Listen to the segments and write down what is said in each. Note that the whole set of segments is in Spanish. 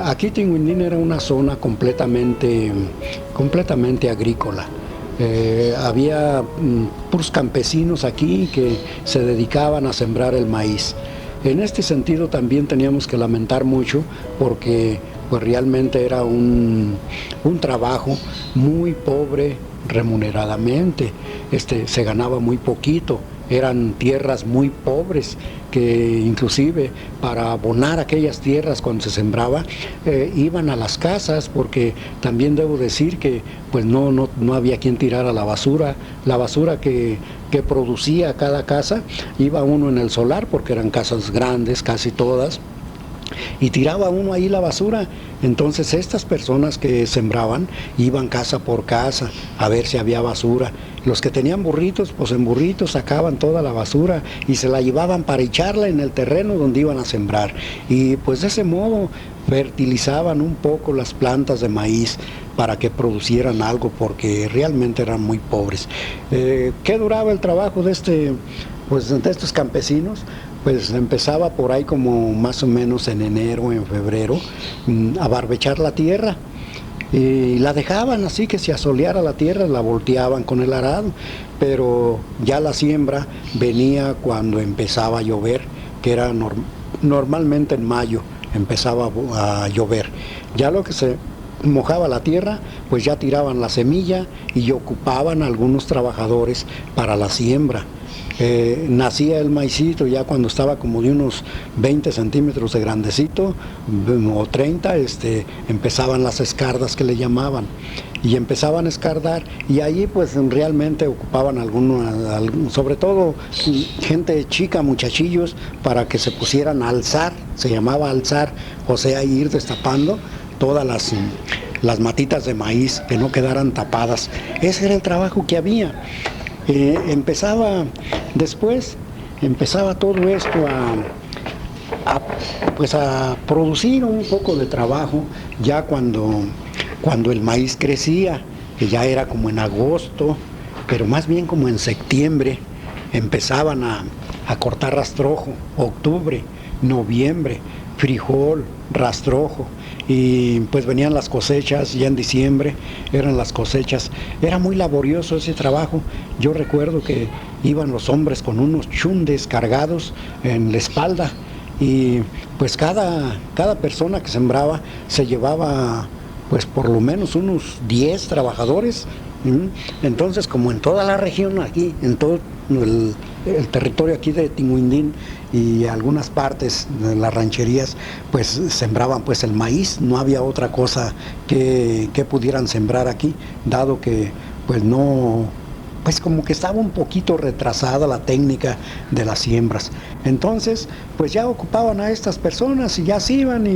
Aquí Tinguindín era una zona completamente agrícola. Había puros campesinos aquí que se dedicaban a sembrar el maíz. En este sentido también teníamos que lamentar mucho porque pues realmente era un trabajo muy pobre remuneradamente, se ganaba muy poquito, eran tierras muy pobres que inclusive para abonar aquellas tierras cuando se sembraba iban a las casas, porque también debo decir que pues no había quien tirara la basura que producía cada casa, iba uno en el solar porque eran casas grandes casi todas, y tiraba uno ahí la basura. Entonces estas personas que sembraban iban casa por casa a ver si había basura. Los que tenían burritos, pues en burritos sacaban toda la basura y se la llevaban para echarla en el terreno donde iban a sembrar. Y pues de ese modo fertilizaban un poco las plantas de maíz para que producieran algo, porque realmente eran muy pobres. ¿Qué duraba el trabajo de estos campesinos? Pues empezaba por ahí como más o menos en enero, en febrero, a barbechar la tierra. Y la dejaban así, que se asoleara la tierra, la volteaban con el arado, pero ya la siembra venía cuando empezaba a llover, que era normalmente en mayo empezaba a llover. Ya lo que se mojaba la tierra, pues ya tiraban la semilla y ocupaban a algunos trabajadores para la siembra. Nacía el maicito ya cuando estaba como de unos 20 centímetros de grandecito o 30, empezaban las escardas que le llamaban, y empezaban a escardar, y ahí pues realmente ocupaban sobre todo gente chica, muchachillos, para que se pusieran a alzar, se llamaba alzar, o sea, ir destapando todas las matitas de maíz, que no quedaran tapadas. Ese era el trabajo que había. Después empezaba todo esto a producir un poco de trabajo ya cuando el maíz crecía, que ya era como en agosto, pero más bien como en septiembre, empezaban a cortar rastrojo, octubre, noviembre, frijol, rastrojo, y pues venían las cosechas. Ya en diciembre eran las cosechas. Era muy laborioso ese trabajo. Yo recuerdo que iban los hombres con unos chundes cargados en la espalda, y pues cada persona que sembraba se llevaba pues por lo menos unos 10 trabajadores. Entonces, como en toda la región aquí, en todo el territorio aquí de Tinguindín y algunas partes de las rancherías, pues sembraban pues el maíz. No había otra cosa que pudieran sembrar aquí, dado que pues no, pues como que estaba un poquito retrasada la técnica de las siembras. Entonces, pues ya ocupaban a estas personas y ya se iban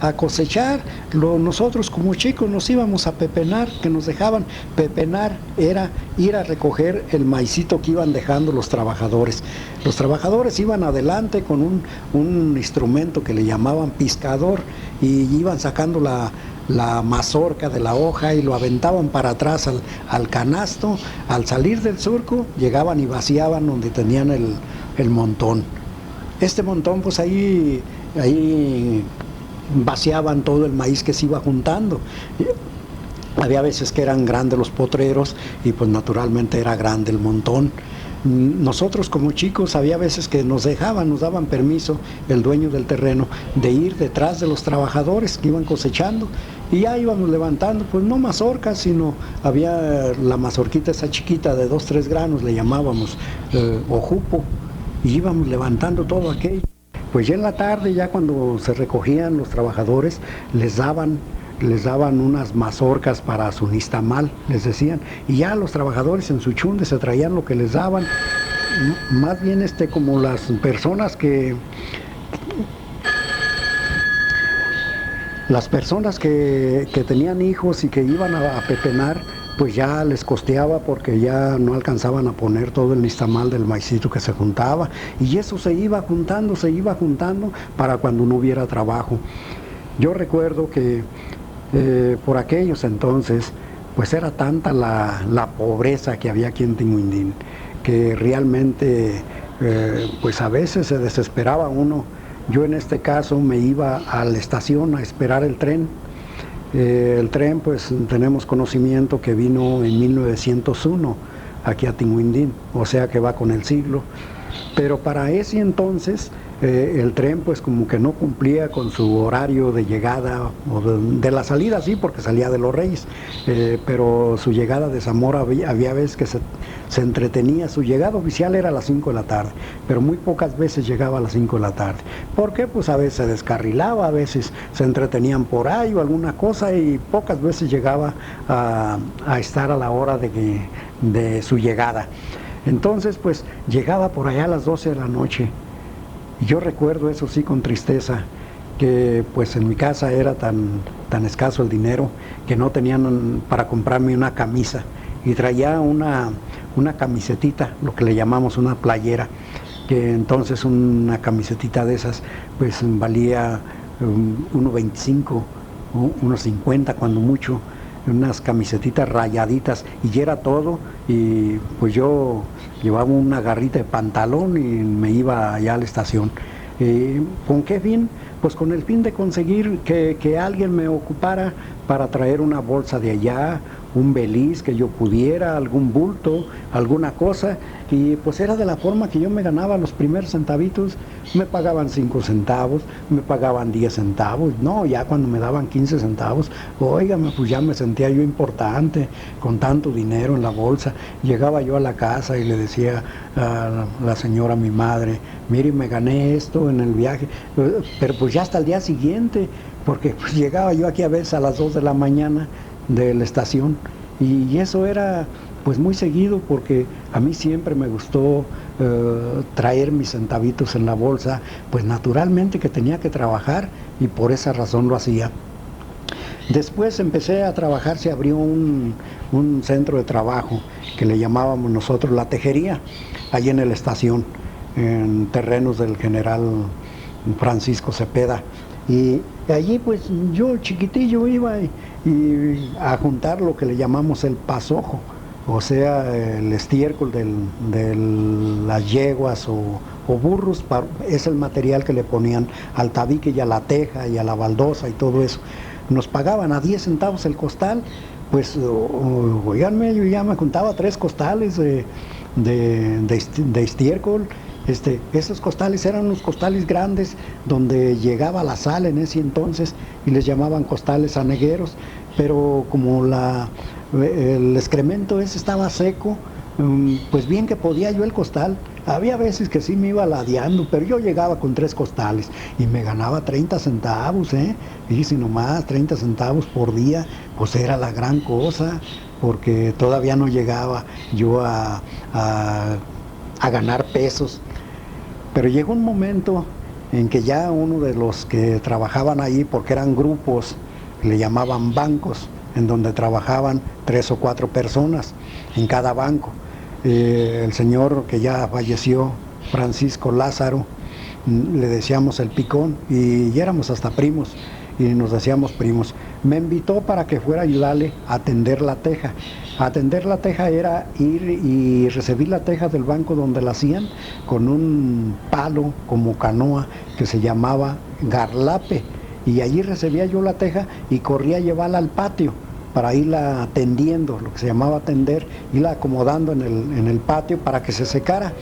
a cosechar. Nosotros como chicos nos íbamos a pepenar, que nos dejaban. Pepenar era ir a recoger el maicito que iban dejando los trabajadores. Los trabajadores iban adelante con un instrumento que le llamaban piscador, y iban sacando la mazorca de la hoja y lo aventaban para atrás al canasto. Al salir del surco llegaban y vaciaban donde tenían el montón. Este montón, pues ahí vaciaban todo el maíz que se iba juntando. Había veces que eran grandes los potreros y pues naturalmente era grande el montón. Nosotros como chicos había veces que nos daban permiso el dueño del terreno de ir detrás de los trabajadores que iban cosechando, y ya íbamos levantando, pues no mazorcas, sino había la mazorquita esa chiquita de 2-3 granos, le llamábamos, o jupo, y íbamos levantando todo aquello. Pues ya en la tarde, ya cuando se recogían los trabajadores, les daban unas mazorcas para su nixtamal, les decían, y ya los trabajadores en su chunde se traían lo que les daban. Más bien como las personas que tenían hijos y que iban a pepenar, pues ya les costeaba, porque ya no alcanzaban a poner todo el nixtamal del maicito que se juntaba, y eso se iba juntando para cuando no hubiera trabajo. Yo recuerdo que por aquellos entonces, pues era tanta la pobreza que había aquí en Tinguindín, que realmente pues a veces se desesperaba uno Yo en este caso me iba a la estación a esperar el tren. El tren, pues tenemos conocimiento que vino en 1901 aquí a Tinguindín, o sea que va con el siglo. Pero para ese entonces el tren pues como que no cumplía con su horario de llegada, o de la salida sí, porque salía de Los Reyes, pero su llegada de Zamora había veces que se entretenía. Su llegada oficial era a las 5 de la tarde, pero muy pocas veces llegaba a las 5 de la tarde. ¿Por qué? Pues a veces se descarrilaba, a veces se entretenían por ahí o alguna cosa, y pocas veces llegaba a estar a la hora de su llegada. Entonces pues llegaba por allá a las 12 de la noche. Y yo recuerdo, eso sí, con tristeza, que pues en mi casa era tan escaso el dinero que no tenían para comprarme una camisa, y traía una camisetita, lo que le llamamos una playera, que entonces una camisetita de esas pues valía 1.25, 1.50 cuando mucho, unas camisetitas rayaditas, y era todo. Y pues yo llevaba una garrita de pantalón y me iba allá a la estación. ¿Con qué fin? Pues con el fin de conseguir que alguien me ocupara para traer una bolsa de allá, un beliz que yo pudiera, algún bulto, alguna cosa. Y pues era de la forma que yo me ganaba los primeros centavitos. Me pagaban 5 centavos, me pagaban 10 centavos, no, ya cuando me daban 15 centavos, óigame, pues ya me sentía yo importante con tanto dinero en la bolsa. Llegaba yo a la casa y le decía a la señora, mi madre, mire, me gané esto en el viaje, pero pues ya hasta el día siguiente, porque pues llegaba yo aquí a veces a las 2 de la mañana de la estación, y eso era pues muy seguido, porque a mí siempre me gustó traer mis centavitos en la bolsa, pues naturalmente que tenía que trabajar, y por esa razón lo hacía. Después empecé a trabajar, se abrió un centro de trabajo que le llamábamos nosotros La Tejería, allí en la estación, en terrenos del general Francisco Cepeda. Y allí pues yo chiquitillo iba y a juntar lo que le llamamos el pasojo, o sea, el estiércol de las yeguas o burros, es el material que le ponían al tabique y a la teja y a la baldosa y todo eso. Nos pagaban a 10 centavos el costal, pues oiganme, yo ya me juntaba 3 costales de estiércol. Esos costales eran unos costales grandes donde llegaba la sal en ese entonces, y les llamaban costales anegueros, pero como el excremento ese estaba seco, pues bien que podía yo el costal. Había veces que sí me iba ladeando, pero yo llegaba con 3 costales y me ganaba 30 centavos, y si nomás 30 centavos por día, pues era la gran cosa, porque todavía no llegaba yo a ganar pesos. Pero llegó un momento en que ya uno de los que trabajaban ahí, porque eran grupos, le llamaban bancos, en donde trabajaban 3 o 4 personas en cada banco. El señor que ya falleció, Francisco Lázaro, le decíamos el Picón, y éramos hasta primos, y nos decíamos primos. Me invitó para que fuera a ayudarle a tender la teja. Atender la teja era ir y recibir la teja del banco donde la hacían con un palo como canoa que se llamaba garlape, y allí recibía yo la teja y corría a llevarla al patio para irla tendiendo, lo que se llamaba tender, irla acomodando en el patio para que se secara.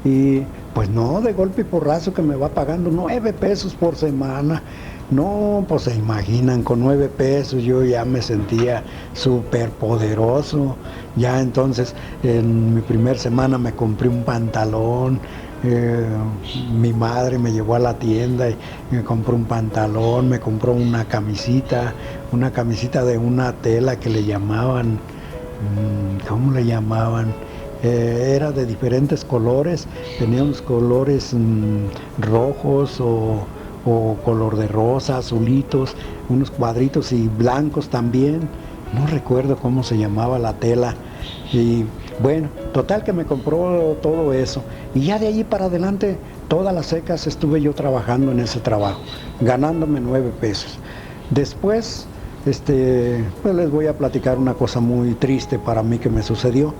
Y pues no, de golpe y porrazo que me va pagando 9 pesos por semana. No, pues se imaginan, con 9 pesos yo ya me sentía súper poderoso. Ya entonces en mi primer semana me compré un pantalón. Mi madre me llevó a la tienda y me compró un pantalón, me compró una camisita de una tela que le llamaban, ¿cómo le llamaban? Era de diferentes colores, tenía unos colores rojos o color de rosa, azulitos, unos cuadritos y blancos también. No recuerdo cómo se llamaba la tela. Y bueno, total que me compró todo eso. Y ya de allí para adelante, todas las secas estuve yo trabajando en ese trabajo, ganándome 9 pesos. Después, pues les voy a platicar una cosa muy triste para mí que me sucedió.